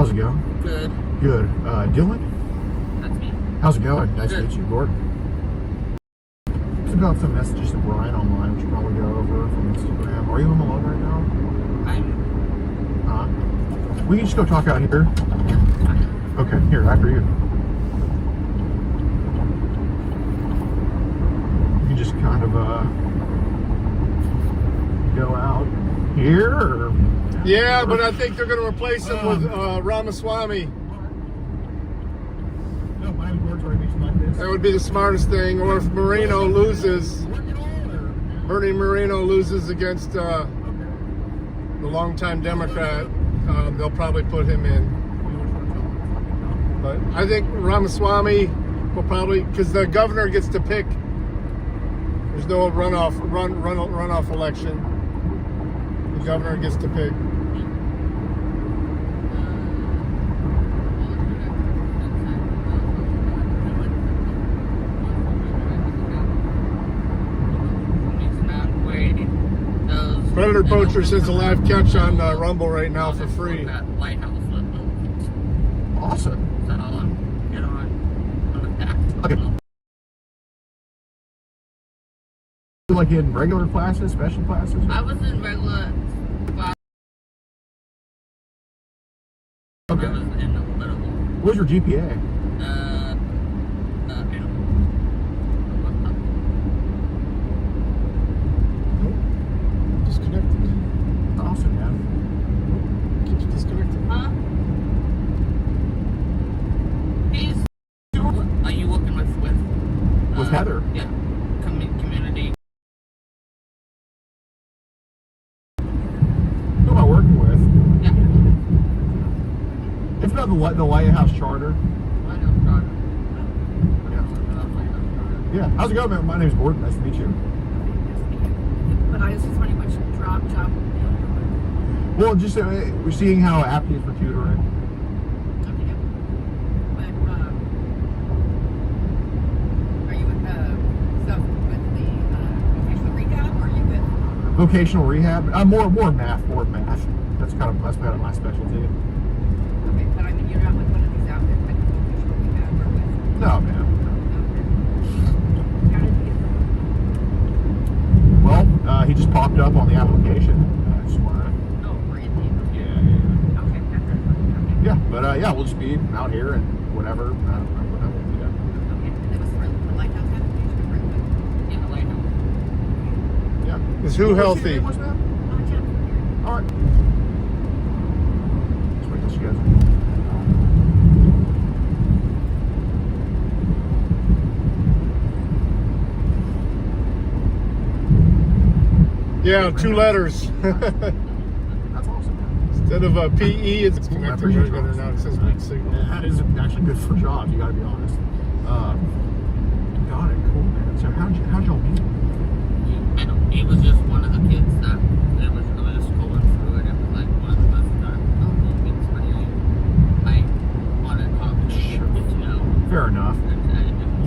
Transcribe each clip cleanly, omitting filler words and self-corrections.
How's it going? Good. Good. Dylan? That's me. How's it going? Nice to Good. meet you, Gordon. It's about some messages to Brian online, we should probably go over from Instagram. Are you home alone right now? We can just go talk out here. Okay, here, after you. You can just kind of go out here, or... Yeah, but I think they're going to replace him with Ramaswamy. No, Miami Gordon's already makes like this. That would be the smartest thing. Or if Moreno loses, Bernie Moreno loses against the longtime Democrat, they'll probably put him in. But I think Ramaswamy will probably, because the governor gets to pick. There's no runoff election. The governor gets to pick. Predator Poacher says a live catch on Rumble right now for free. Awesome. So get on the back. Okay. Like in regular classes, special classes? I was in regular class. Okay. I was in the middle. What was your GPA? Disconnected. Awesome, man. Keeps disconnected. Huh? Are you working with Heather? Yeah. Community. Who am I working with? Yeah. It's not the Lighthouse Charter. I know, Charter. Yeah. How's it going, man? My name's Gordon. Nice to meet you. But I was just wondering which job. Well, just we're seeing how apt he is for tutoring. Okay. But are you with stuff with the vocational rehab, or are you with? Vocational rehab. More math. That's kind of my specialty. Okay, but I mean you're not with one of these outfits like vocational rehab or with. No, man. How did you get Well, he just popped up on the application. I just wanted to... Oh, we're in the. Yeah. Okay, that's it. Okay. Yeah, but yeah, we'll just be out here and whatever. Okay, and it was for Lighthouse application or for In the lighthouse. Yeah. Is who healthy? What's that? Jennifer. All right. Let's wait till she goes. Yeah, 2 letters. That's awesome, man. Instead of a PE, it's Cool, I connected appreciate right better you. now. It says weak signal. That is actually good for jobs, you gotta be honest. Got it, cool, man. So how'd y'all meet? I don't. He was just one of the kids that I was just going through it. It was like one of the best times. It's funny. I want to talk to him, get to know. Fair enough. And I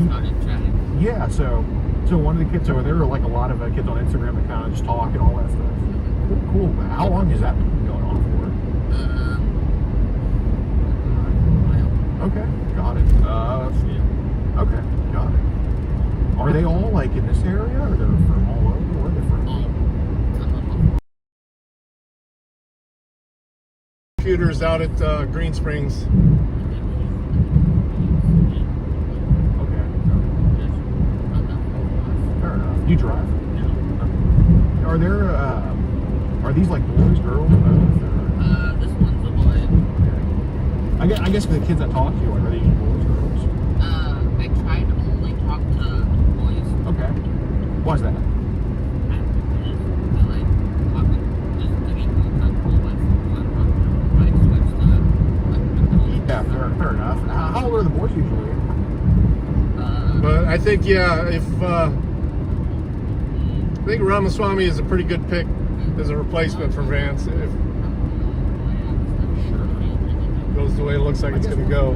started chatting. Yeah, so one of the kids over there are like a lot of kids on Instagram that kind of just talk and all that stuff. Cool, man. How long has that been going on for? Okay, got it. Okay, got it. Are they all like in this area, or they're from all over? Where are they from? Computers out at Green Springs. Okay, fair enough. You drive? Are there are these like boys, girls, both? This one's a boy. Okay. I guess for the kids that talk to you, are they usually boys, girls? I try to only talk to boys. Okay. Why's that? I like talking just to get comfortable with what I switch to. Yeah, fair enough. How old are the boys usually? But I think, yeah, if I think Ramaswamy is a pretty good pick as a replacement for Vance. If it goes the way it looks like it's going to go.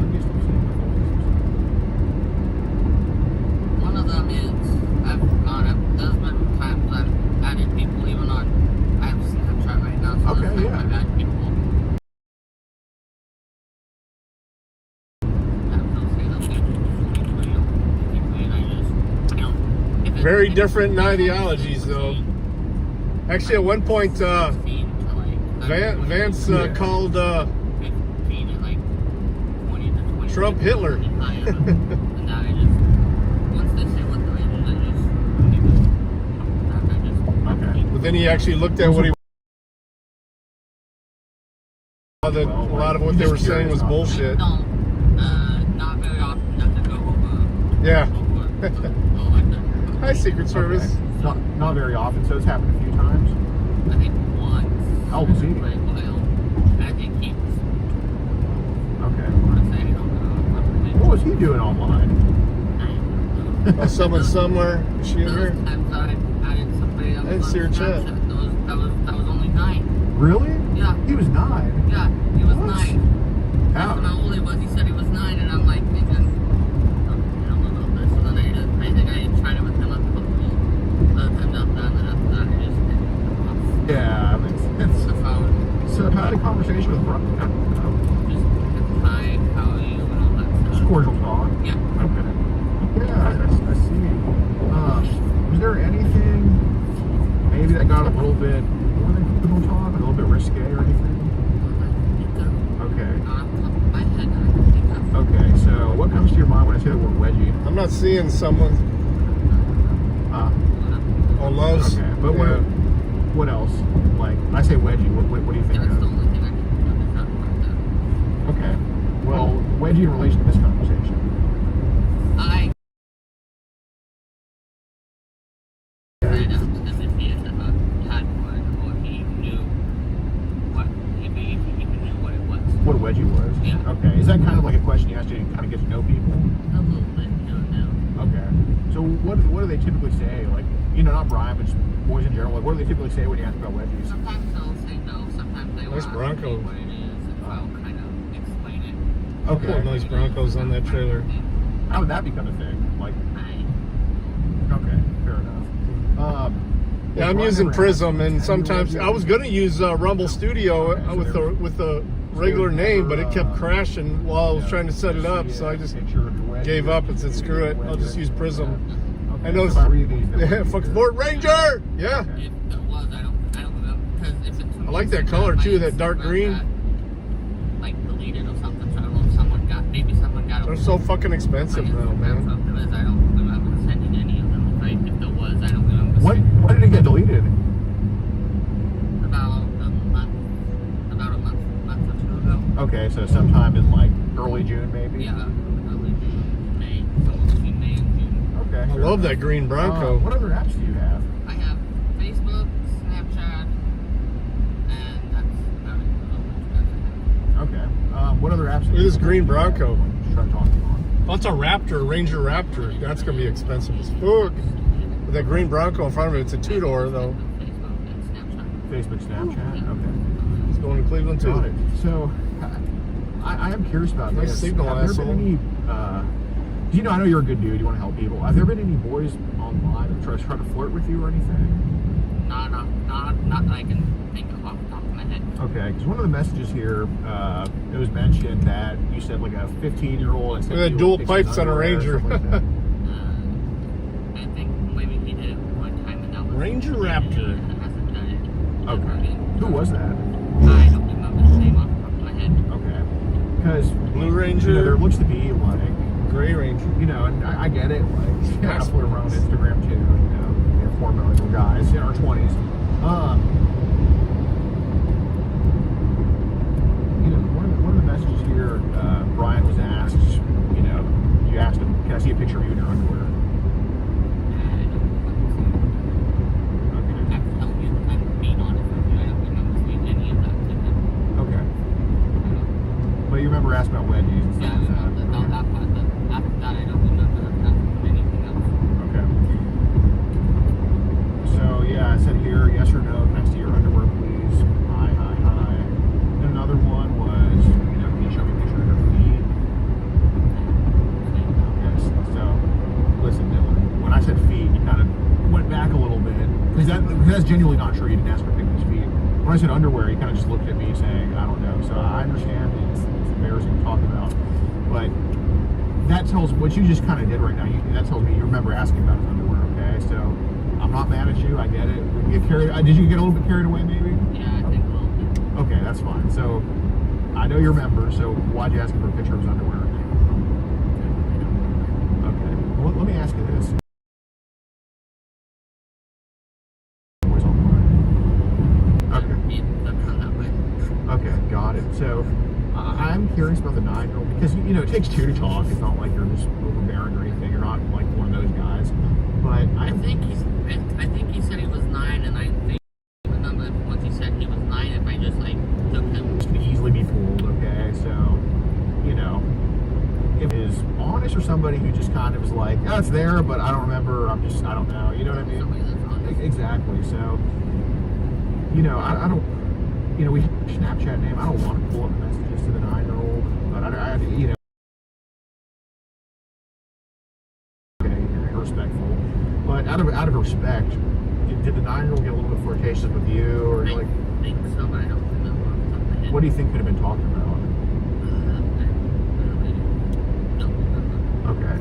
One of them is I've gone up. There's been times I've added people even on. I have Snapchat right now. So Okay, there's times yeah. I've added people very different ideologies, though. Actually, at one point, Vance called 15 at like 20 to 20. Trump Hitler. And now I just, once they say what the rate is, I just Okay. But then he actually looked at what he. That a lot of what they were saying was bullshit. No, not very often does it go over. Yeah. Over like that. Hi, Secret Service. Okay. Not very often, so it's happened a few times. I think once. How old was he? Right, well, I think he was, Okay. I want to say, I don't know. What was he doing online? Oh, someone somewhere. Is she in here? Those times I added somebody else I didn't see her on chat. Snapchat, that was only 9. Really? Yeah. He was 9. Yeah, he was What? 9. How? That's how old he was. He said he was 9, and I'm like thinking, I don't know about this. So then I think I tried it with him a couple of times after that, and then after that, I just didn't. Yeah, it's So how, so I had a conversation with Brian. just hi, how are you, and all that Just stuff. cordial talk. Yeah. Okay. Yeah, I see. Was there anything maybe that got a little bit more than cordial talk, a little bit risque or anything? Okay. My head, I think of. Okay, so what comes to your mind when I say the word wedgie? I'm not seeing someone. Oh, loves. Okay, but Yeah. what else? Like, I say wedgie, what do you think That's of? the only thing I can think of is that part there. Okay. Well, wedgie in relation to this conversation. I kind of as if he had one, or he knew what, if he even knew what it was. What a wedgie was? Yeah. Okay. Is that kind of like a question you ask you to kind of get to know people? A little bit, now. Okay. So what do they typically say? Like, not Brian, but just boys in general. Like, what do they typically say when you ask about wedgies? Sometimes they'll say no, sometimes they will Nice ask Bronco. me what it is, and I'll kind of explain it. Okay. Nice Broncos on that trailer. How would that become a thing? Like, okay, fair enough. Yeah, I'm using Prism, and sometimes I was gonna use Rumble Studio with the regular name, but it kept crashing while I was trying to set it up, so I just gave up and said, screw it, I'll just use Prism. I know. Yeah, fuck Ford Ranger. Yeah. If there was, I don't know, because if it's. I like that color too, that dark green. Like deleted or something, so I don't know if someone got They're so fucking expensive now, man. I don't remember sending any of them. Right? If there was, I don't remember. When did it get deleted? About a month or two ago. Okay, so sometime in like early June, maybe. Yeah, early June, May, somewhere between May and June. Okay. I love that green Bronco. What other apps do you have? I have Facebook, Snapchat, and that's about it. Okay. What other apps? Look at this green Bronco. Should I talk to you on? That's a Raptor, Ranger Raptor. That's gonna be expensive as fuck. With that green Bronco in front of it, it's a two-door though. Facebook and Snapchat. Facebook, Snapchat. Okay. It's going to Cleveland Got it. too. So, I am curious about Nice this. signal, Have there asshole. been any? I know you're a good dude. You want to help people. Have there been any boys online that try to flirt with you or anything? Not that I can think of off the top of my head. Okay, because one of the messages here, it was mentioned that you said like a 15-year-old. Look at that dual pipes on a Ranger. I think maybe he did it one time and that was Ranger Raptor. Hasn't done it. Okay. Who was that? I don't remember the name off the top of my head. Okay. Because Blue Ranger. there looks to be like, Gray Ranger. and I get it. Like, I flirt around Instagram too. We're 4 million guys in our 20s. One of the messages here, Brian was asked. You asked him, "Can I see a picture of you in your underwear?" Okay. But you remember asking about wedgies and stuff like that? Okay. So yeah, I said here, yes or no, can I see your underwear, please? Hi. And another one was, can you show me a picture of your feet? Yes. So, listen, Dylan, when I said feet, you kind of went back a little bit. Because that's genuinely not true. You didn't ask for pictures of feet. When I said underwear, you kind of just looked at me saying, I don't know. So I understand it's embarrassing to talk about. But that tells, what you just kind of did right now, that tells me you remember asking about his underwear, okay? okay? So I'm not mad at you. I get it. We get carried. Did you get a little bit carried away, maybe? Yeah, I think a little bit. Okay, that's fine. So I know you're a member. So why'd you ask him for a picture of his underwear? Okay. Well, let me ask you this. Always online. Okay. Okay, got it. So I'm curious about the 9-year-old because it takes two to talk. It's not like you're just overbearing or anything. You're not like one of those guys. But I think he said he was 9, and I think even though once he said he was 9, if I just like took him, can easily be fooled. Okay, so if it is honest or somebody who just kind of is like, oh, it's there, but I don't remember. I don't know. You know what I mean? somebody that's honest. Exactly. So I don't. We have a Snapchat name. I don't want to pull up messages to the 9-year-old, but okay, respectful. But out of respect, did the 9-year-old get a little bit flirtatious with you, or I like? think so, but I don't remember off the top of my head. What do you think could have been talked about? I don't remember. Okay.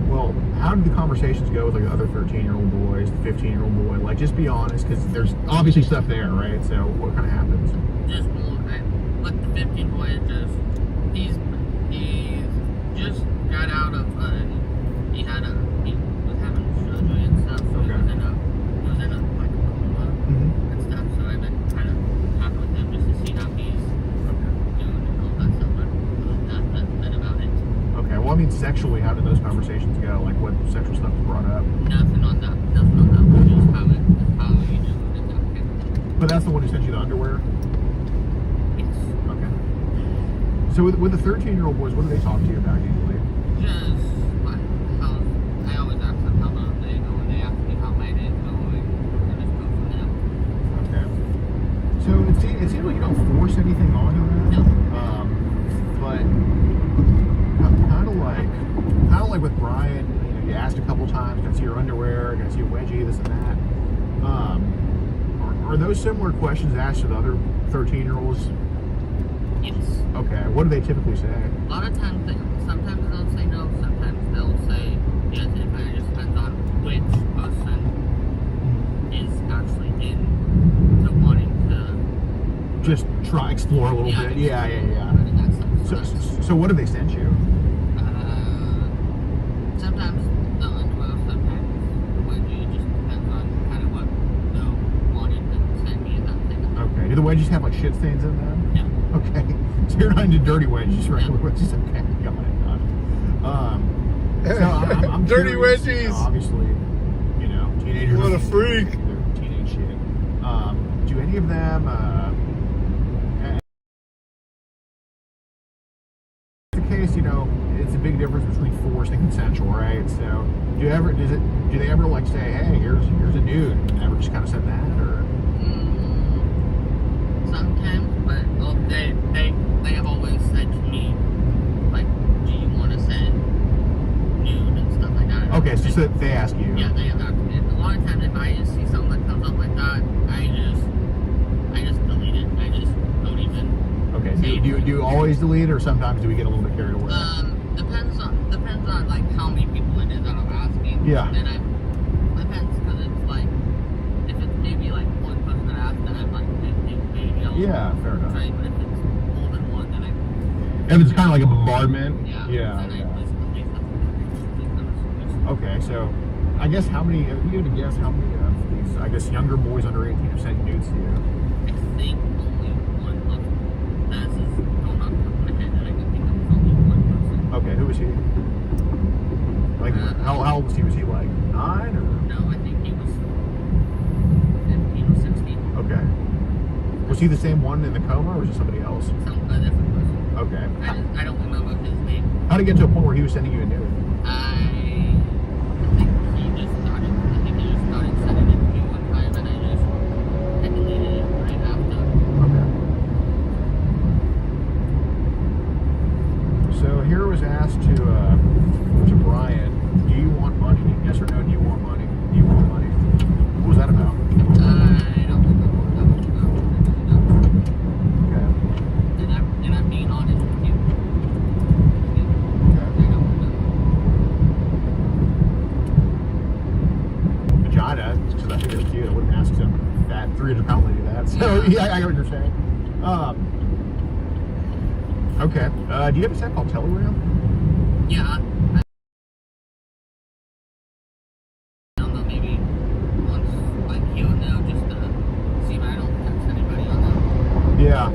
Well, how did the conversations go with like the other 13-year-old boys, the 15-year-old boy? Like, just be honest, because there's obviously stuff there, right? So what kind of happens? Just more, with the 15 boy, he's just got out of, he was having surgery and stuff, so Okay. he was in a like a coma Mm-hmm. and stuff, so I've been kind of talking with him just to see how he's doing and all that stuff, but that's been about it. Okay. Well, I mean, sexually, how did those conversations go? Like, what sexual stuff was brought up? Nothing on that one, just how you do it and that kind of thing. But that's the one who sent you the underwear? Yes. Okay. So with the 13-year-old boys, what do they talk to you about usually? Just like how I always ask them how the day go, and they ask me how my day's going, and just go from there. Okay. So it seems like you don't force anything on them. No. But kind of like with Brian, you asked a couple times, can I see your underwear? Can I see your wedgie? This and that. Are those similar questions asked to the other 13-year-olds? Yes. Okay. What do they typically say? A lot of times, sometimes they'll say no, sometimes they'll say yes. It kind of just depends on which person is actually into wanting to Just explore a little bit. Yeah. and that stuff. So what do they send you? Sometimes the underwear, sometimes when you just depends on kind of what they'll wanted to send me and that thing. Okay. Do the wedgies have like shit stains in them? Yeah. Okay. So you're not into dirty wedgies, regular wedgies. Okay. Got it. So I'm Dirty curious, wedgies. Obviously, teenagers. What a freak. They're teenage shit. Do any of them? The case, it's a big difference between forced and consensual, right? So, do they ever like say, "Hey, here's a dude," and ever just kind of said that, or? Sometimes, but they have always said to me, like, do you want to send nude and stuff like that? Okay, so just that they ask you. Yeah, they have asked me. A lot of times, if I just see something that comes up like that, I just delete it. I just don't even. Okay. Do you always delete, or sometimes do we get a little bit carried away? Depends on like how many people it is that I'm asking. Yeah. Then depends, because it's like if it's maybe like one person that asked, then I'm like maybe I'll Yeah, fair enough. try. But if it's more than one, then If it's kind of like a bombardment. yeah. Yeah. Then I just delete them. Okay, so I guess how many? If you had to guess, how many of these? I guess younger boys under 18 have sent nudes to you. I think only one. Look, that's just going off the top of my head, and I can think of only one person. Okay, who was he? Like, how old was he? Was he like 9 or? No, I think he was 15 or 16. Okay. Was he the same one in the coma, or was it somebody else? A different person. Okay. I don't remember his name. How did it get to a point where he was sending you a nude? I think he just started sending it to me one time, and I deleted it right after. Okay. So here was asked to Brian, do you want money? Yes or no? Do you want money? Do you want money? What was that about? I don't remember what that was about. Okay. And I'm being honest with you. Okay. I don't remember. dude, I wouldn't ask some fat 300-pound lady that. So yeah, I get what you're saying. Okay. Do you have a site called Telegram? Yeah. I don't know, maybe once, like, here and there, just to see if I don't text anybody on there. Yeah.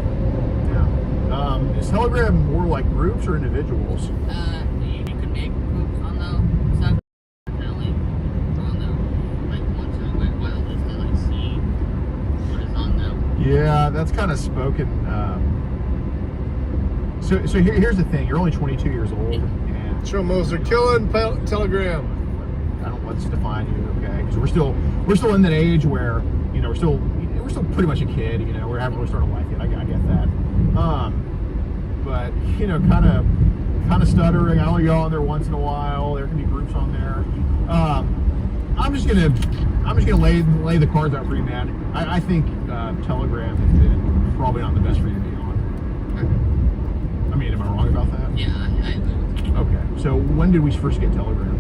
Is Telegram more like groups or individuals? You can make groups on the site, definitely. On the, like, once in a while, just to, like, see what is on there. Yeah, that's kind of spoken. So here's the thing. You're only 22 years old, and Joe Moser killing Telegram. I don't let's define you, okay? Because we're still in that age where we're still pretty much a kid. We haven't really started life yet. I get that. But kind of stuttering. I only go on there once in a while. There can be groups on there. I'm just gonna lay the cards out for you, man. I think Telegram has been probably not the best for you to be on. I mean, am I wrong about that? Yeah, I agree with you. Okay. So when did we first get Telegram?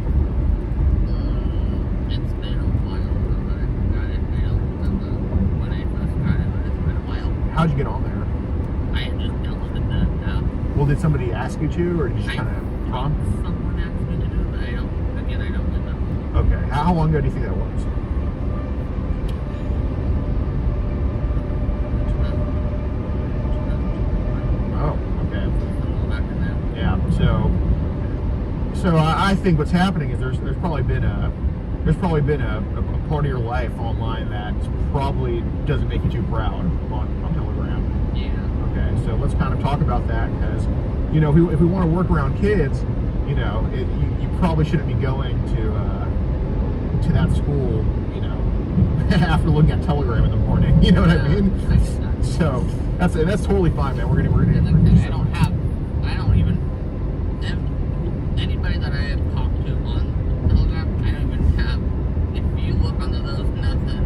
It's been a while since I got it. I don't remember when I first got it, but it's been a while. How'd you get on there? I just downloaded the app. Well, did somebody ask you to, or did you just kind of prompt? Someone asked me to do it, but I don't remember. Okay. How long ago do you think that was? Oh, okay. Somewhere back in there. Yeah. So I think what's happening is there's probably been a part of your life online that probably doesn't make you too proud on Telegram. Yeah. Okay. So let's kind of talk about that because if we want to work around kids, you probably shouldn't be going to that school, after looking at Telegram in the morning. You know what I mean? I get that. So that's totally fine, man. We're gonna And like, I don't even anybody that I have talked to on Telegram, I don't even have, if you look under those, nothing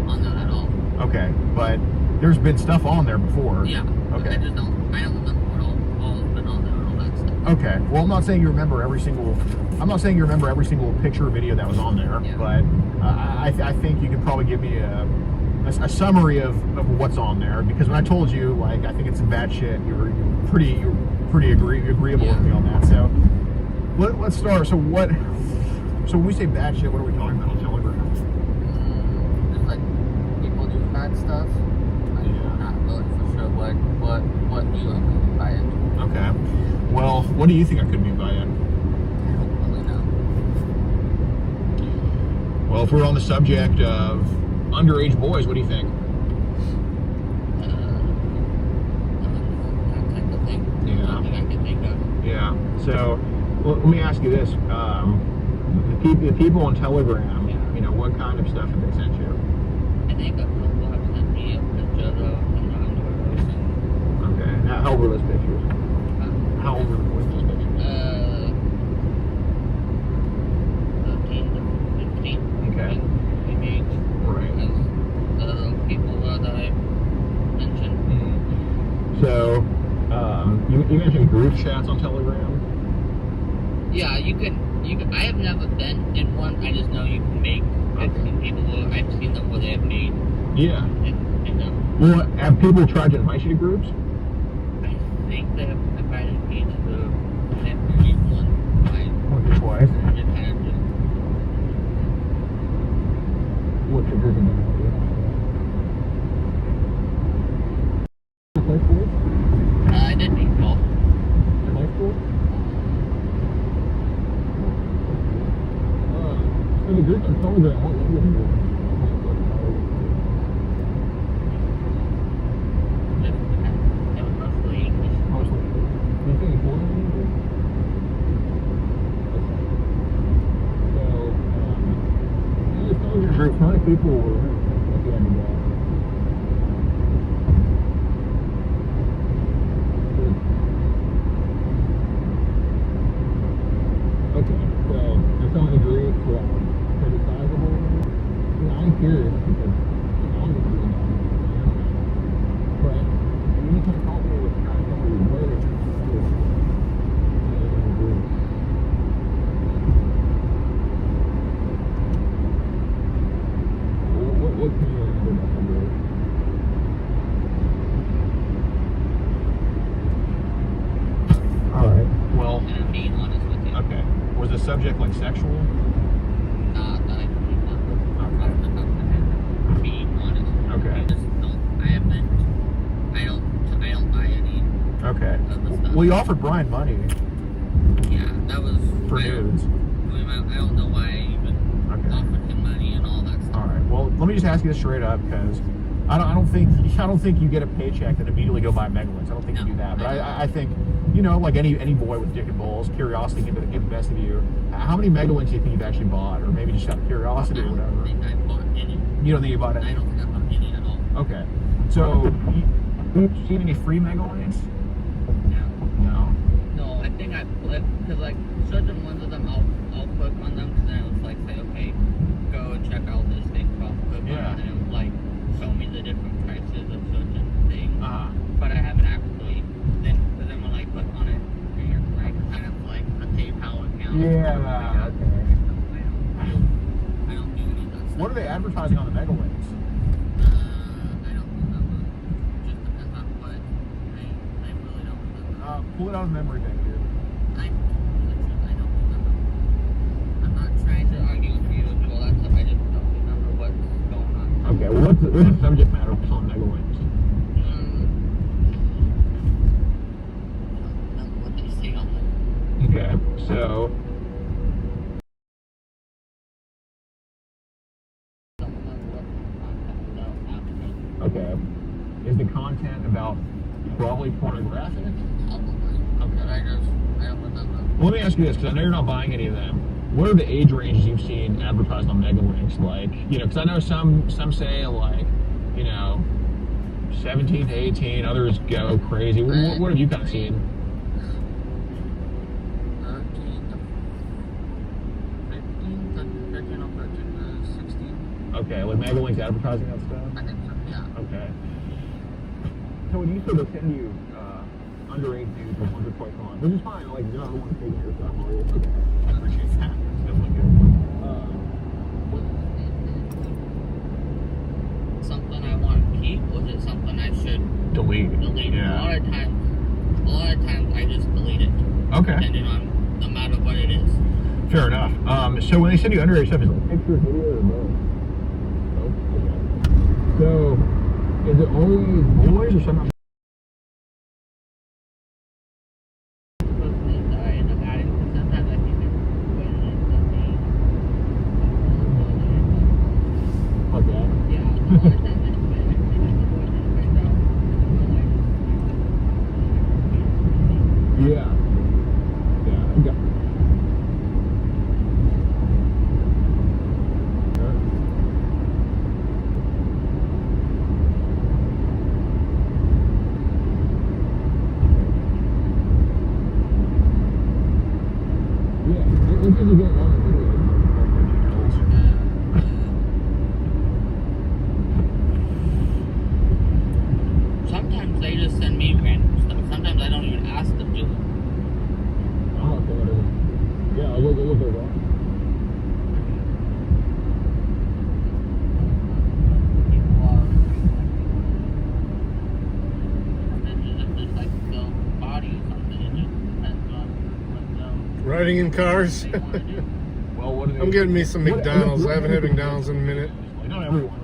on there at all. Okay, but there's been stuff on there before. Yeah. Okay. I don't remember what all has been on there and all that stuff. Okay. Well, I'm not saying you remember every single picture or video that was on there, Yeah. but I think you can probably give me a summary of what's on there, because when I told you, like, I think it's some bad shit, you're pretty agreeable with me on that. So let's start. So when we say bad shit, what are we talking about on Telegram? Just like people do bad stuff. Like, Yeah. not really for sure what you are meaning by it. Okay. Well, what do you think I could mean by it? I don't really know. Well, if we're on the subject of underage boys, what do you think? That type of thing. Yeah. Something I can think of. Yeah. So, let me ask you this: the people on Telegram, what kind of stuff have they sent you? I think a couple have sent me a picture of the underwear. Okay. How old were those pictures? How old were those pictures? 13 to 15. Okay. Maybe age. Right. As the people that I mentioned. So, you mentioned group chats on Telegram. Yeah, you can. I have never been in one. I just know you can make. I've seen people I've seen them where they have made. Yeah. In them. Well, have people tried to invite you to groups? I think they have invited me to the one. Once or twice. I just kind of just. What's your group about? Play sports? I did baseball. In high school? So the group on Telegram, what language is it? Just it was mostly English. Mostly. Anything important in English? So, in this Telegram group, how many people were in it at the end of that? Okay, so they're telling the group pretty sizable. I'm curious because I'm just doing that. But when you can help me with kind of some of these words, Was the subject like sexual? Not that I can remember off the top of my head. Being honest. Okay. I just don't. I don't buy any Okay. of the stuff. Well, you offered Brian money Yeah, that was for I don't- nudes. I don't know why I even Okay. offered him money and all that stuff. All right. Well, let me just ask you this straight up, because I don't think you get a paycheck and immediately go buy Megalins. I don't think you No, do that. But I don't. I think, you know, like any boy with dick and balls, curiosity can get the best of you. How many Megalins do you think you've actually bought, or maybe just out of I curiosity or don't whatever? think I bought any. You don't think you bought I any? don't think I bought any at all. Okay. So, you seen any free Megalins? Yeah. No. No, I think I flipped because like certain ones of them I'll click on them because then it was like say okay, go and check out this thing. So I'll click Yeah. on it and it would like show me the different prices of certain things. Uh-huh. But I haven't actually then when I click on it, you're like kind of like a PayPal account. Yeah. I don't do any of that stuff. What are they advertising on the Megalins? I don't remember. Just depends on what. I really don't remember. Pull it out of memory bank, dude. I don't remember. I'm not trying to argue with you and do all that stuff. I just don't remember what's going on. Okay. Well, what's the subject matter of on Megalins? I don't remember what they say on there. Okay. So. I don't remember what the content about after. Okay. Is the content about probably pornographic? Probably. Okay. I don't remember. Well, let me ask you this, because I know you're not buying any of them. What are the age ranges you've seen advertised on Megalinks? Like, you know, because I know some say like, you know, 17 to 18. Others go crazy. What have you kind of seen? 13 to 15, 13 or 13 to 16. Okay, like Megalinks advertising that stuff. I think so. Yeah. Okay. So when you say they send you underage dudes with ones are quite fun, which is fine. Like you're not the one taking your stuff. Are you? Okay. I appreciate that. It's definitely good. Something I want to keep, or is it something I should Delete. delete? Yeah. A lot of times I just delete it. Okay. Depending on no matter what it is. Fair enough. So when they send you underage stuff, is it pictures, video, or both? Both. Okay. So is it only boys or some? Things that I end up adding, because sometimes I think it's when it ends up being Okay. yeah, a lot of times it's when it turns out Yeah. Yeah. Okay. sometimes they just send me random stuff. Sometimes I don't even ask them to. Oh, okay, whatever. Yeah, I'll look over that. People are if there's like the body or something, it just depends on what Riding in cars. they want to do. Well, what are they? I'm getting me some what- McDonald's. what- I haven't had McDonald's in a minute. Like, not everyone.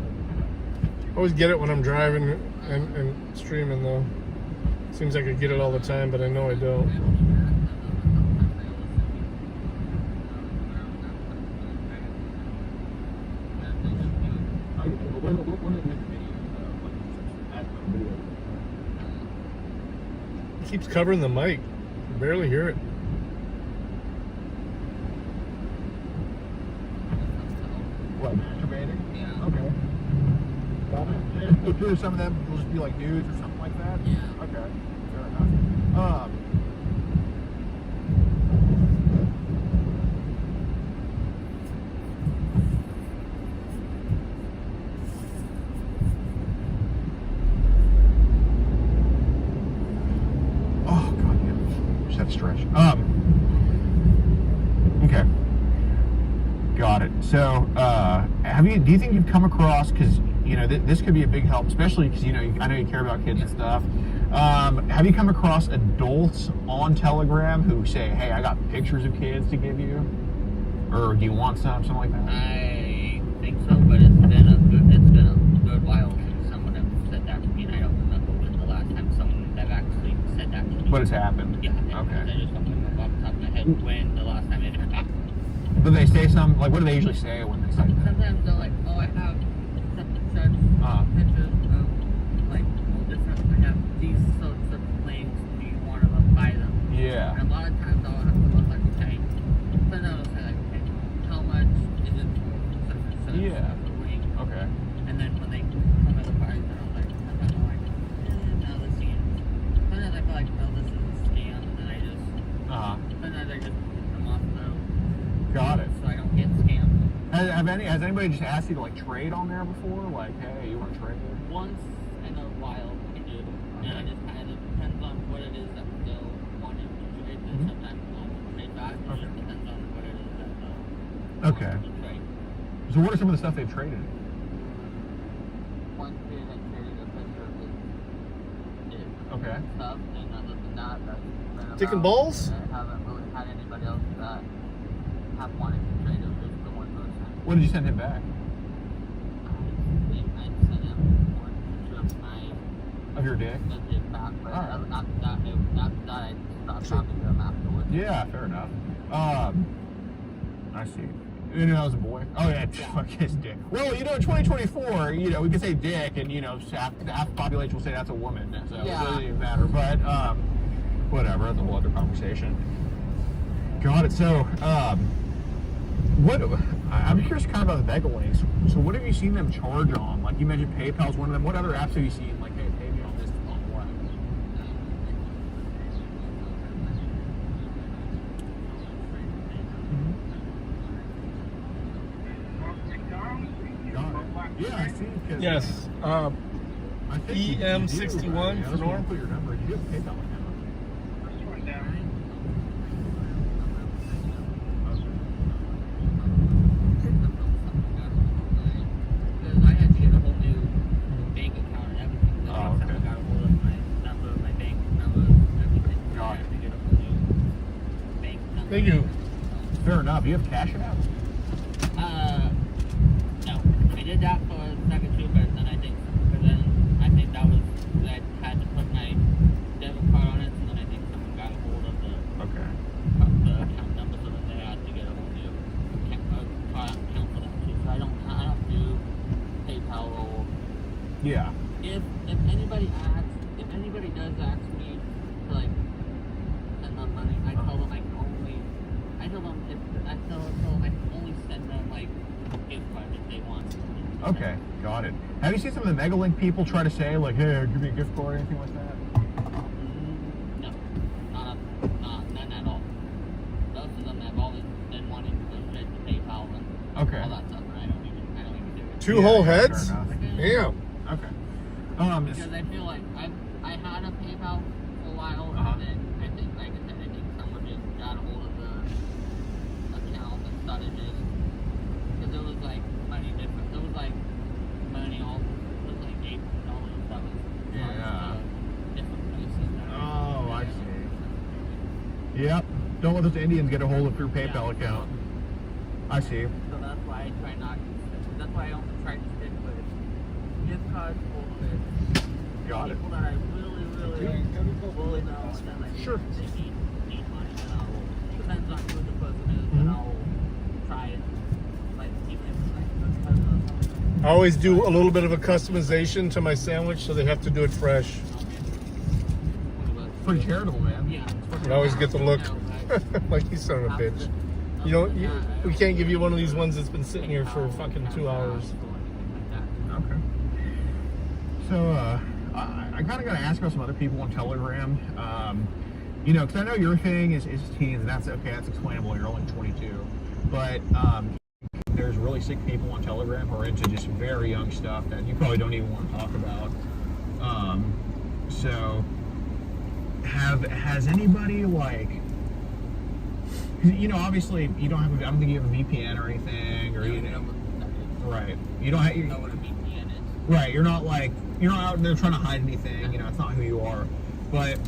I always get it when I'm driving and streaming though. Seems like I get it all the time, but I know I don't. It keeps covering the mic. I barely hear it. What, masturbating? Yeah. Okay. I'm sure some of them will just be like nudes or something like that. Yeah. Okay. Fair enough. Oh god damn. Just had to stretch. Okay. Got it. So, do you think you've come across, because, you know, this could be a big help, especially because, you know, I know you care about kids and stuff. Have you come across adults on Telegram who say, "Hey, I got pictures of kids to give you," or "Do you want something like that"? I think so, but it's been a good while since someone has said that to me, and I don't remember when the last time someone that actually said that to me. But it's happened. Yeah. Okay. I just don't remember off the top of my head when the last time it happened. But they say some, like, what do they usually say when they say that? Sometimes they're like, "Oh, I have such and such pictures of like all different. I have these sorts of planes. Do you want to buy them?" Yeah. And a lot of times I'll have to look like, okay. Then I'll say like, okay, how much is it for such and such? Yeah. The ring. Okay. And then when they come at the price, then I'm like, no, this seems. Sometimes I feel like, no, this is a scam, and then I just. Sometimes I just put them off though. Got it. So I don't get scammed. Has anybody just asked you to like trade on there before? Like, hey, you want to trade? Once in a while I do. And it just kind of depends on what it is that they'll want to trade. And sometimes they'll trade back. It just depends on what it is that they'll Okay. want to trade. So what are some of the stuff they've traded? One kid had traded a picture of his Okay. stuff, and other than that, that's been Dick and about- balls? I haven't really had anybody else that have wanted to trade it with the one person. What did you send him back? I sent him one picture of my Of your dick? dick back, but Alright. after that, I stopped talking to him afterwards. Yeah, fair enough. I see. You know, that was a boy. Oh yeah, fuck his dick. Well, you know, in 2024, you know, we can say dick, and you know, half the population will say that's a woman. So it Yeah. doesn't even matter. But whatever, that's a whole other conversation. Got it. So, I'm curious kind of about the Mega Links. So, what have you seen them charge on? Like you mentioned, PayPal's one of them. What other apps have you seen? Like, hey, pay me on this on what? Yeah, I see. 'Cause, Yes. I think you do, EM61 right? Yeah, for that's where you Norm. put your number. You do have a PayPal account. Because I had to get a whole new bank account and everything. So Oh, okay. I got a hold of my number, my bank number, everything. So Got I it. had to get a whole new bank number. Thank you. Fair enough. You have Cash App? No. I did that for a second too, but then I think that was I had to put my debit card on it, and then I think someone got a hold of Okay. the account number, so then they had to get a whole new account for that too. So I don't do PayPal or Yeah. if anybody does ask me to like send them money, I tell them I can only send them like a gift card if they want. Okay. Got it. Have you seen some of the Megalink people try to say, like, hey, give me a gift card or anything like that? No, none at all. Most of them have always been wanting to go straight to PayPal and Okay. all that stuff, and I don't even do it. Two Yeah, whole fair heads? enough. Damn. Okay. Because I feel like I had a PayPal for a while, Uh-huh. and then I think, like I said, someone just got a hold of the account and started just because there was like money different. There was like money all. It was like $8 that was Yeah. different places. Oh, I see. Yep. Don't let those Indians get a hold of your PayPal account. I see. So that's why I try not. That's why I only try to stick with gift cards or with Got it. people that I really know, and then like Sure. they need money, and I'll depends on who the person is, and I'll try it. Like even if it's like the cousin or something. I always do a little bit of a customization to my sandwich, so they have to do it fresh. Pretty charitable, man. Yeah. I always get the look. No, I- Like you son of a bitch. You don't. We can't give you one of these ones that's been sitting here for fucking 2 hours. Okay. So, I kind of got to ask about some other people on Telegram. You know, because I know your thing is teens, and that's okay. That's explainable. You're only 22, but there's really sick people on Telegram who are into just very young stuff that you probably don't even want to talk about. So, has anybody like? You know, obviously, you don't have. I don't think you have a VPN or anything, or you know, right? You don't have. know what a VPN is. Right, you're not out there trying to hide anything. You know, it's not who you are. but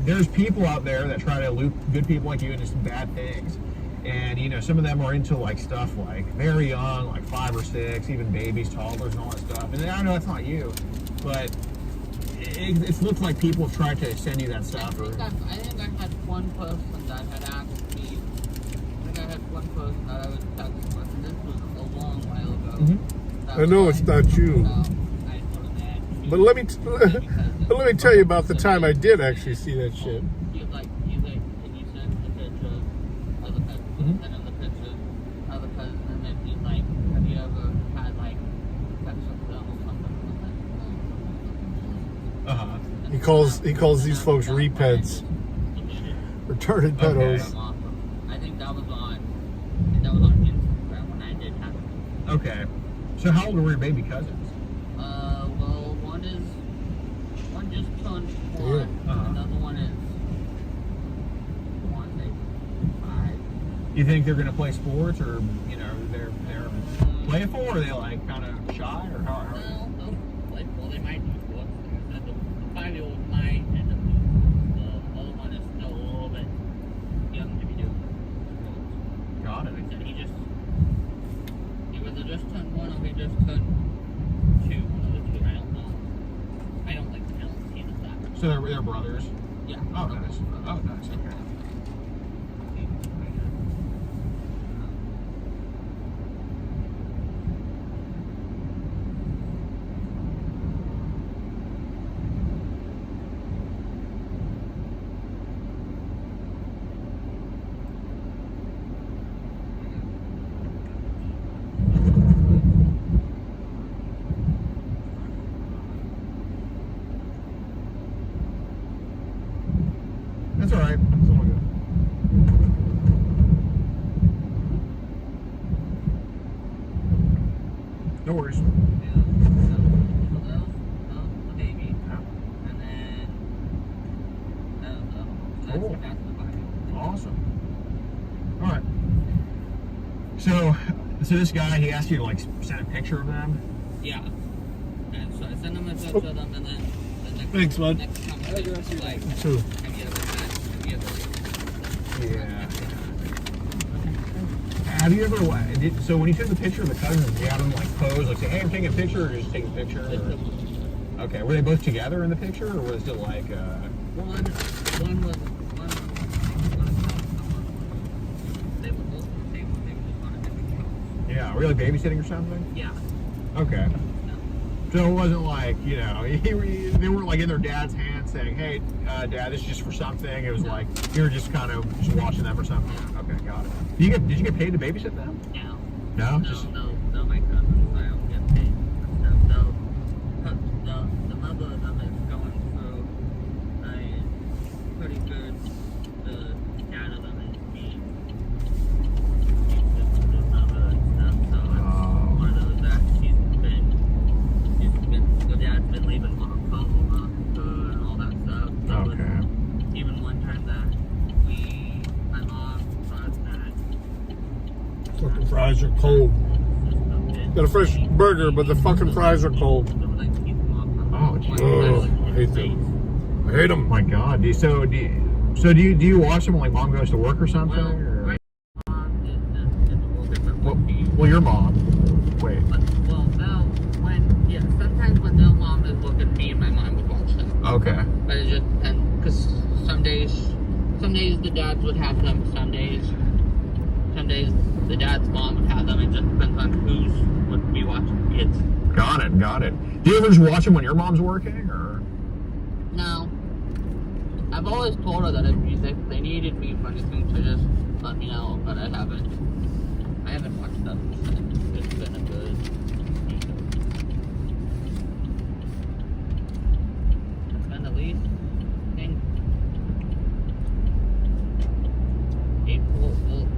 there's people out there that try to loop good people like you into some bad things. And, you know, some of them are into, like, stuff like very young, like 5 or 6, even babies, toddlers, and all that stuff. And I know that's not you, but it looks like people have tried to send you that stuff. I think I had one person that had asked me. I think I had one person that I was texting with, and this was a long while ago. Mm-hmm. I know it's not you. I told him that. But let me tell you about the time I did actually see that shit. He's like, can you send the picture of the pet? Mhm. Send him the picture of the pet, and then he's like, have you ever had like pets with them or something? Uh-huh. He calls these folks repeds, retarded pedos. I think that was on Instagram when I did have it. Okay. So how old were your baby cousins? Well, one just turned 1. Yeah. Uh-huh. Another one is 5. You think they're going to play sports, or, you know, they're playful, or are they, like, kind of shy, or how? No, like, well, they might do sports. The 5-year-old might end up doing sports. The other one is still a little bit young to be doing sports. Got it. Like I said, he either just turned 1 or he just turned 2. One of the two. I don't know. I don't see it as that. So they're brothers? Yeah. Oh, nice. Oh, nice. Okay. That's all right. It's all good. No worries. Yeah. So that was the baby. Yeah. And then that's Cool. that's the body. Awesome. All right. So this guy, he asked you to like send a picture of them. Yeah. And so I sent him a picture of them, and then the next Thanks, bud. next comment was like, Too. have you ever Yeah. Have you ever? So when you took the picture of the cousins, did you have them like pose, like say, "Hey, I'm taking a picture," or just take a picture? Or? Okay. Were they both together in the picture, or was it like? one was they were both on the table. They were just on a different couch. Yeah. Were you like babysitting or something? Yeah. Okay. No. So it wasn't like, you know, they weren't like in their dad's hand saying, "Hey, Dad, this is just for something." It was like you were just kind of just watching them or something. Okay, got it. Did you get paid to babysit them? No. No, No, my cousins. I don't get paid. The mother of them is going through a pretty good. The dad of them is being the mother and stuff. So it's one of those that the dad's been leaving mom food and all that stuff. So Okay. even one time that my mom thought that Fucking fries are cold. Got a fresh burger, but the fucking fries are cold. Oh, geez. Oh, I hate them. I hate them. Oh my God. Do you watch them when like mom goes to work or something? Well, Or? my mom is a little different. Well, your mom. Wait. Sometimes when their mom is looking, me and my mom would watch them. Okay. But it just depends, because some days the dads would have them, some days the dad's mom would have them. It just depends on who's would be watching the kids. Got it. Do you ever just watch them when your mom's working, or? No. I've always told her that if they needed me for anything to just let me know, but I haven't watched them. It's been a good. It's been at least, I think,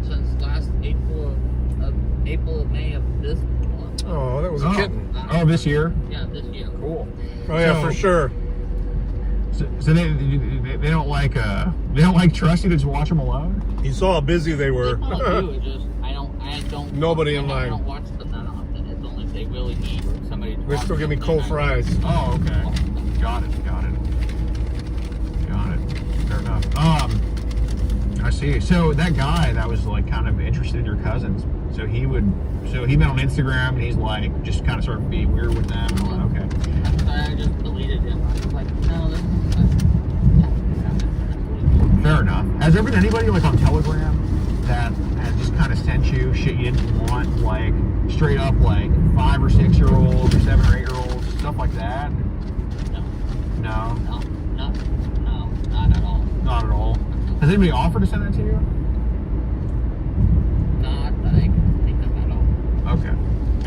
since last April, May of this month. Oh, that was a kitten. Oh, this year? Yeah, this year. Cool. Oh yeah, So- for sure. So they don't like trust you to just watch them alone? You saw how busy they They were. all do. It just I don't. Nobody in I line. don't watch them that often. It's only if they really need somebody to They watch still give me them, cold then I fries. Oh, okay. Got it. I see. So that guy that was like kind of interested in your cousins. So he met on Instagram and he's like just kind of started being weird with them. And all that. Okay. That's why I just deleted him. I was like, no, this is Fair enough. Has there been anybody like on Telegram that has just kind of sent you shit you didn't want, like straight up like 5 or 6 year olds or 7 or 8 year olds, stuff like that? No, No. no, not at all. Not at all. Has anybody offered to send that to you? Not that I can think of at all. Okay.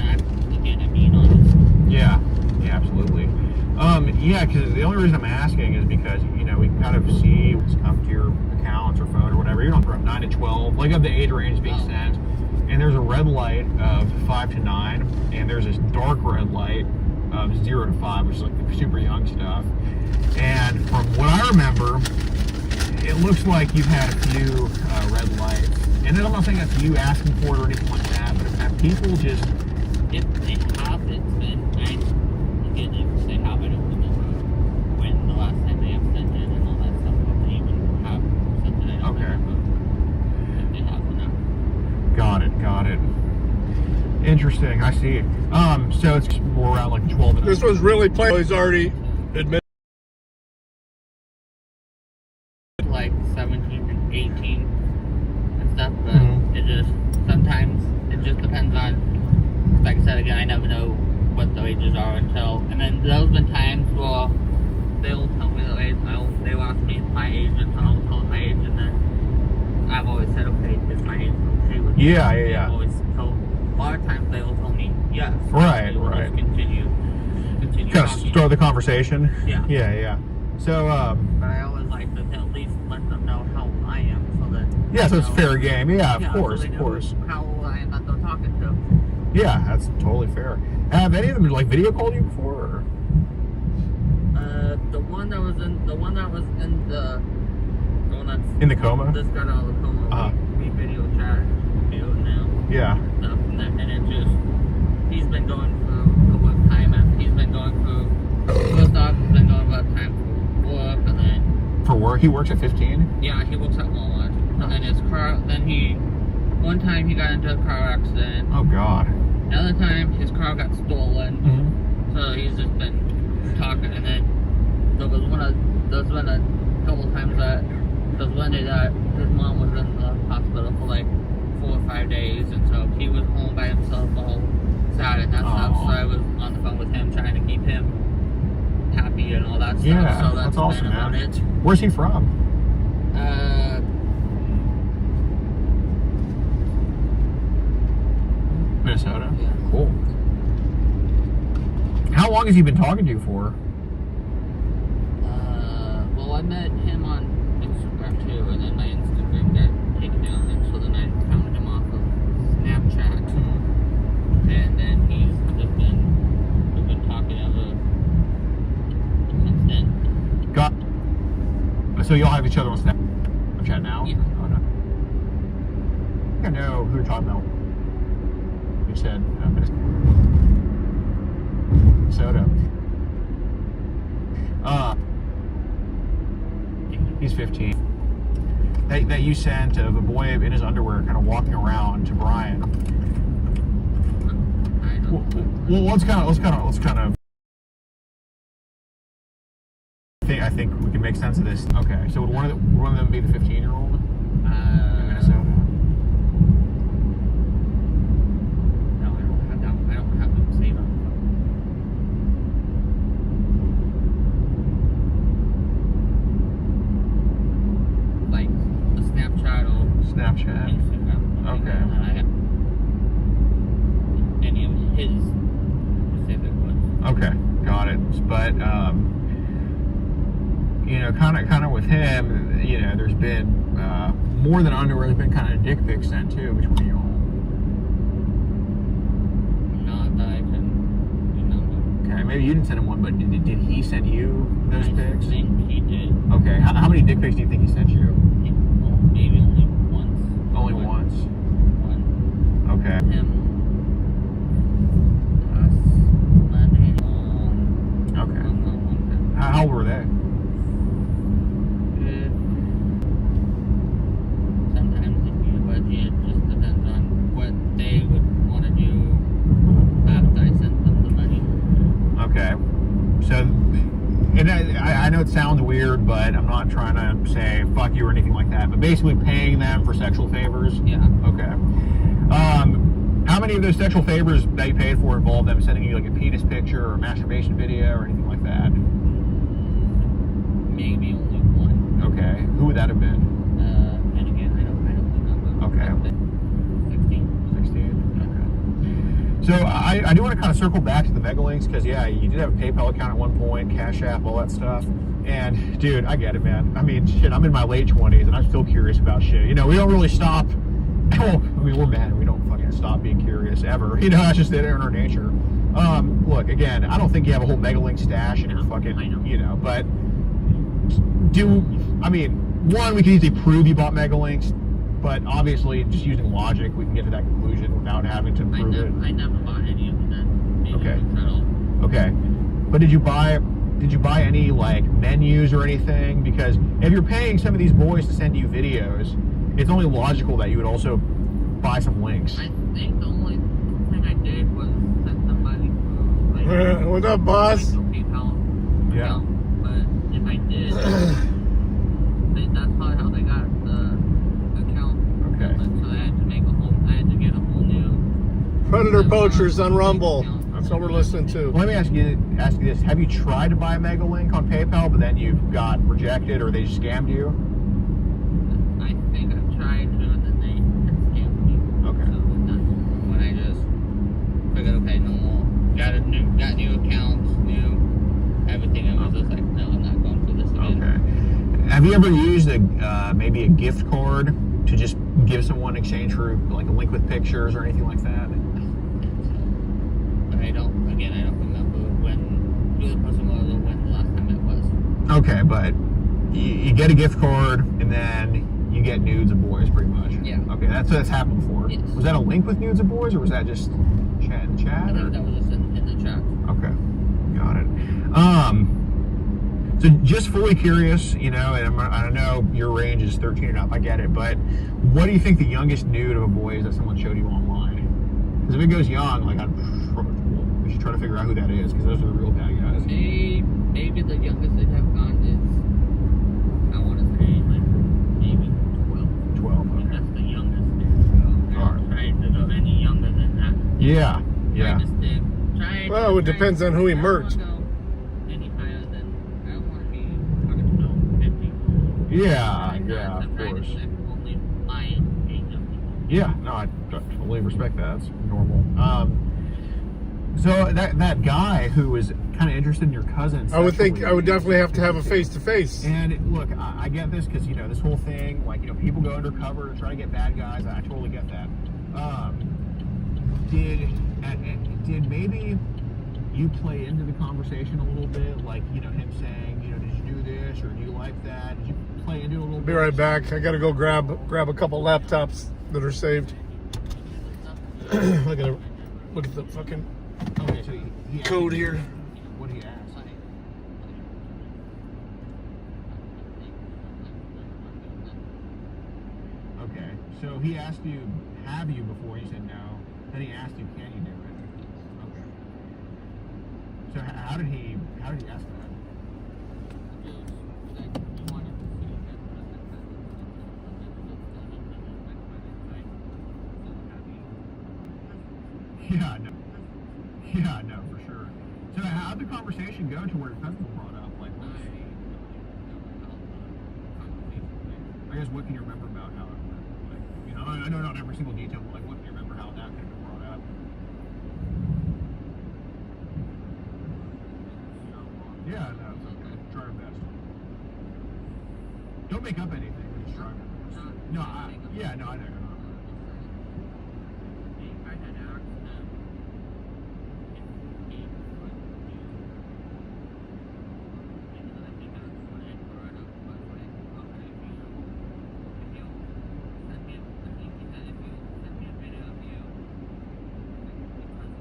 And again, I'm being honest. Yeah. Yeah, absolutely. Yeah, because the only reason I'm asking is because, you know, we can kind of see what's come to your accounts or phone or whatever, even on from 9 to 12, like of the age range being sent. And there's a red light of 5 to 9, and there's this dark red light of 0 to 5, which is like the super young stuff. And from what I remember, it looks like you've had a few red lights. And then I'm not saying that's you asking for it or anything like that, but have people just... If they have, it's been nice. Again, if they have, I don't remember when the last time they have sent it and all that stuff. If they even have sent it, I don't Okay. remember. If they have or not. Got it. Interesting, I see. So it's more around like 12 and This was really playing. He's already admitted. Like 17 and 18 and stuff, but Mhm. it just sometimes it just depends on, like I said again, I never know what the ages are until, and then there's been times where they'll tell me the age, they'll ask me my age, and so I'll tell them my age, and then I've always said, okay, is my age okay with you? Yeah. They've always told, a lot of times they will tell me yes. Right, We'll right. just continue kind of talking. start the conversation. Yeah. Yeah. So, But I always like to at least let them know how old I am, so that yeah, so they it's know- fair game. Yeah, of Yeah, course, so they of know course. how old I am that they're talking to. Yeah, that's totally fair. Have any of them like video called you before? Or? The one that was in the one that's In the coma? Just got out of the coma. Uh-huh. We video chat, video now, Yeah. stuff, and it just he's been going through a what time and he's been going through first off he's been going about time for work and then For work? He works at 15? yeah he works at Walmart and then his car one time he got into a car accident. Oh, God. Another time his car got stolen. Mm-hmm. So he's just been talking, and then there was been a couple times that there was one day that his mom was in the hospital for like 4 or 5 days, and so he was home by himself all sad and that stuff. So I was on the phone with him trying to keep him happy and all that stuff. Yeah, So that's awesome, been about man. it. Where's he from? Minnesota? Yeah. Cool. How long has he been talking to you for? Well, I met him on Instagram too, and then my Instagram got taken down, and so then I found him off of Snapchat, and then we've been talking ever since then. Got. So y'all have each other on Snapchat now? Yeah. Oh, no. I think I know who you're talking about. You said Minnesota. He's 15. That you sent of a boy in his underwear kind of walking around to Brian. I don't. Well, let's kind of. I think we can make sense of this. Okay, so would one of them be the 15-year-old in Minnesota? No, I don't have that. I don't have them saved on the phone. Like the Snapchat or Snapchat. Instagram. Okay. And I have any of his specific ones. Okay, got it. But you know, kind of with him, you know, there's been more than underwear. There's been kind of dick pics sent too between you all. Not that I can remember. Okay, maybe you didn't send him one, but did he send you those I pics? think he did. Okay, how many dick pics do you think he sent you? Well, maybe only once. Only Or once. One. Okay. Him. Last Monday. Okay. On the one How old were they? I know it sounds weird, but I'm not trying to say fuck you or anything like that. But basically, paying them for sexual favors. Yeah. Okay. How many of those sexual favors that you paid for involved them sending you like a penis picture or a masturbation video or anything like that? Maybe only one. Okay. Who would that have been? And again, I don't remember. Okay. 16. 16. Okay. So I do want to kind of circle back to the Megalinks because yeah, you did have a PayPal account at one point, Cash App, all that stuff. And dude, I get it, man. I mean, shit, I'm in my late 20s and I'm still curious about shit. You know, we don't really stop. Well, I mean, we're men. We don't fucking stop being curious ever. You know, that's just in our nature. Look, again, I don't think you have a whole Megalink stash in your fucking, you know, but one, we can easily prove you bought Megalinks, but obviously, just using logic, we can get to that conclusion without having to prove it. I never bought any of them. Okay. At all. Okay. But did you buy any like menus or anything? Because if you're paying some of these boys to send you videos, it's only logical that you would also buy some links. I think the only thing I did was send somebody through, like, What up, boss? like, a PayPal Yeah. account. But if I did, that's probably how they got the account. Okay. So I had to get a whole new Predator Poachers on Rumble. That's what we're listening to. Well, let me ask you this: have you tried to buy a Megalink on PayPal, but then you got rejected, or they just scammed you? I think I tried to, and then they scammed me. Okay. So that's when I just figured, okay, no more. Got new accounts, new everything. I was just like, no, I'm not going through this again. Okay. Have you ever used maybe a gift card to just give someone in exchange for like a link with pictures or anything like that? But I don't remember who the person was or when the last time it was. Okay, but you get a gift card and then you get nudes of boys, pretty much. Yeah. Okay, that's happened before. Yes. Was that a link with nudes of boys, or was that just chat in the chat? I or? think that was just in the chat. Okay, got it. So just fully curious, you know, and I know your range is 13 and up, I get it, but what do you think the youngest nude of a boy is that someone showed you online? Because if it goes young, like, we should try to figure out who that is, because those are the real bad guys. Maybe the youngest they have gone is, I want to say, like, maybe 12. 12, I think okay. that's the youngest they go. All right. Trying to go any younger than that. Yeah. Well, it depends on who he merged. Any higher than, I don't want to be talking to 50. Yeah, I'm of trying to course. check only my age of people. Yeah, no, I totally respect that. That's normal. So that guy who was kind of interested in your cousin. I would think sexually- I would definitely have to have a face-to-face. And look, I get this because, you know, this whole thing, like, you know, people go undercover to try to get bad guys. I totally get that. Did maybe you play into the conversation a little bit? Like, you know, him saying, you know, did you do this or do you like that? Did you play into it a little bit? Be right back. I gotta go grab a couple laptops that are saved. Look at the fucking Okay, so he code here. What did he ask? Okay, so he asked you, have you before? You said no. Then he asked you, can you do it? Okay. So how did he ask that? Yeah, no, for sure. So how'd the conversation go to where your cousin was brought up? Like, I guess what can you remember about how it went? Like, you know, I know not every single detail, but like, what can you remember how that could have been brought up? Yeah, no, it's okay. Try our best. Don't make up anything. We're just trying. No, I know you're not. I had asked them if he would do, and I think that's when I brought up was like, okay, if you send me, I think he said if you send me a video of you, because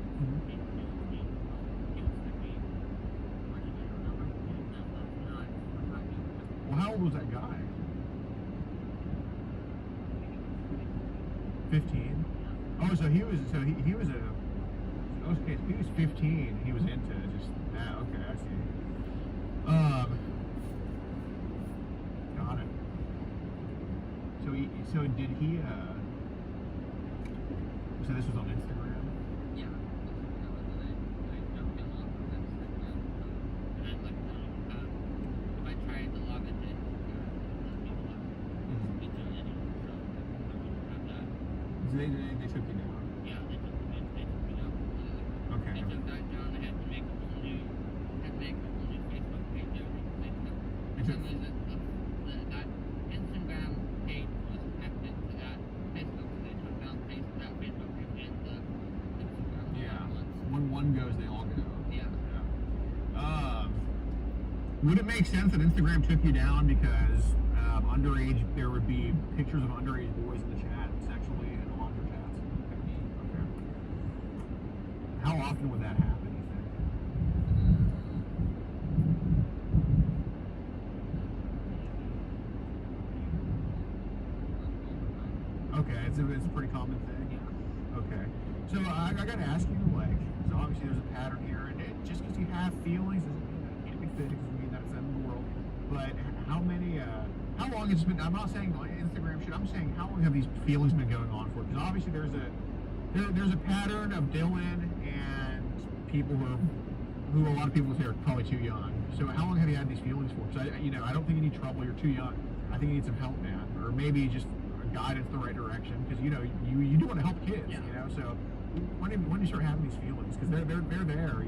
he would send me, what did you remember? Well, how old was that guy? 15. Oh, so he was a. Okay, he was 15. He was into just that. Okay, I see. So did he? So this was on Instagram. Yeah. I jumped in off of Instagram. And I looked if I tried to log into Instagram, it doesn't even let me do any. So I wouldn't have that. So they took you down. Yeah, they took me down completely. Okay. They took that down. I had to make a whole new Facebook page over because for some reason that Instagram page was connected to that Facebook, so they took down that Facebook page and the Instagram Yeah. once. When one goes, they all go. Yeah. Would it make sense that Instagram took you down because underage? There would be pictures of underage boys in the chat sexually and along their chats. Okay. How often would that happen? You think? Okay, it's a pretty common thing. Okay, so I got to ask you, like, so obviously there's a pattern here, and just because you have feelings doesn't mean that it can't be fixed. Doesn't mean that's the end of the world. But how long has it been? I'm not saying like Instagram shit. I'm saying how long have these feelings been going on for? Because obviously there's a pattern of Dylan and people who a lot of people say are probably too young. So how long have you had these feelings for? Because I don't think you need trouble. You're too young. I think you need some help, man, or maybe just guidance the right direction, because you do want to help kids. Yeah. So when do you start having these feelings? Because they're there.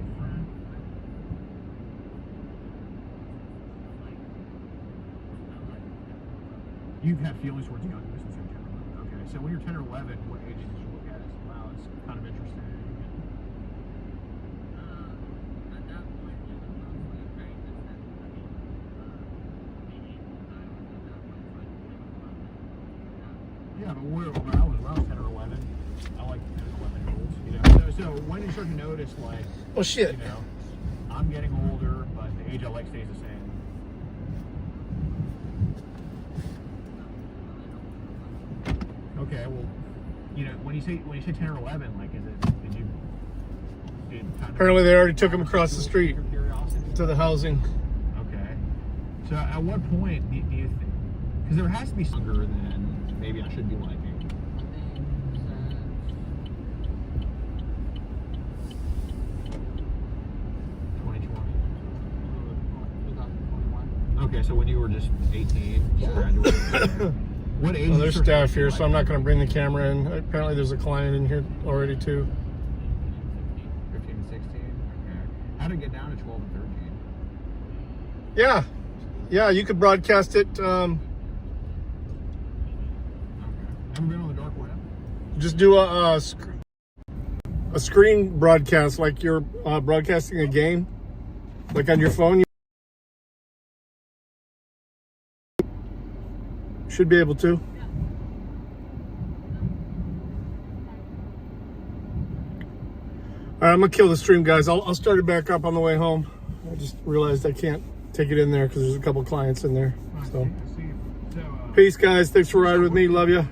You've had feelings towards young boys since you're 10 or 11. Okay, so when you're 10 or 11, what age did you look at it? Wow, it's kind of interesting. At that point, it was mostly very distant. I mean, maybe I was at that point, like, Yeah, but when I was 10 or 11, I like 10 or 11 year olds. So when you start to notice, like, Oh shit. I'm getting older, but the age I like stays the same. Okay, well, when you say 10 or 11, like, did kind of Apparently they already took him across the street your curiosity? to the housing. Okay. So at what point do you think? Because there has to be younger than maybe I should be liking. 2020. Okay, so when you were just 18, you graduated. What age? Well, there's staff here, so I'm not going to bring the camera in. Apparently there's a client in here already too. 15 and 16. Okay. How did it get down to 12 and 13? Yeah, you could broadcast it. Okay. Ever been on the dark web? Just do a screen broadcast, like you're broadcasting a game, like on your phone. You should be able to. All right, I'm gonna kill the stream, guys. I'll start it back up on the way home. I just realized I can't take it in there because there's a couple clients in there. So, peace, guys. Thanks for riding with me. Love you.